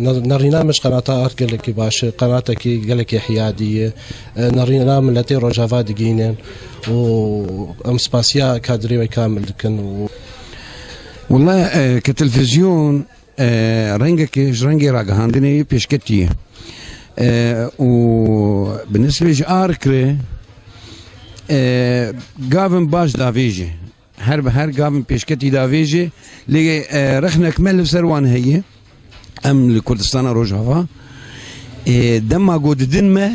نرينا مش قناة أركلك باش قناتك قالك حيادية نرينا ملتي رجافا دقينين وأم سباسيا كادري كامل كن والله كتلفزيون رنجي راجهاندني بيشكتي وبالنسبة لأركري قابن باش دافيجي هر قابن بيشكتي دافيجي اللي رخنا كمل سروان هي ام لكردستان روجافا دما قود دنما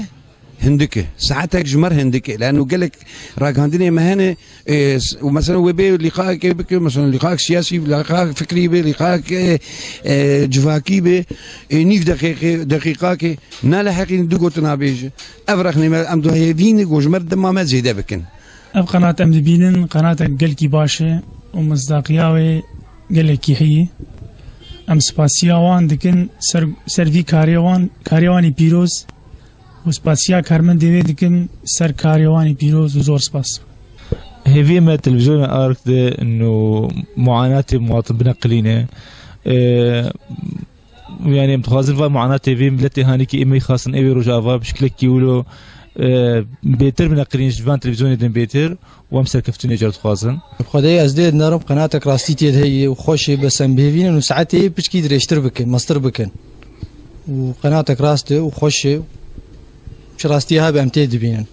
هندكه ساعتك جمر هندكه لانه قال لك راكانديني مهنه ومثلا وبي لقائك بك مثلا لقائك سياسي لقائك فكري بي لقائك جفاكي بي نيف دقيقه نال حقين دوغوتنا بيج افرخني ام دو هيفين وجمر دما ما زيد بكن اب قناه ام بينن قناه قلكي باشه ومصداقياوي قالك هي ام سپاسیا وان دکن سروی کاریوانی پیروز و سپاسیا کارمن دیوی دکن سر کاریوانی پیروز و زور سپاس. هذه ما تلفزيون أرك ده إنه معاناة مواطن بنقلينه يعني متخاذل في معاناة في ملتي هانيكي إمي خاصن أبي رجافا بشكل كيولو بيتر بنقلين جفان تلفزيون دين بيتر وامسر كفتوني جرد خاصن. خدای از دید نرم قناتك راستيتي هي وخوشي بس ام بهيفين وساعتي بشكي دريشتر بكن مصدر بكن وقناتك راسته وخوشي مش راستيها بامتي دبينن.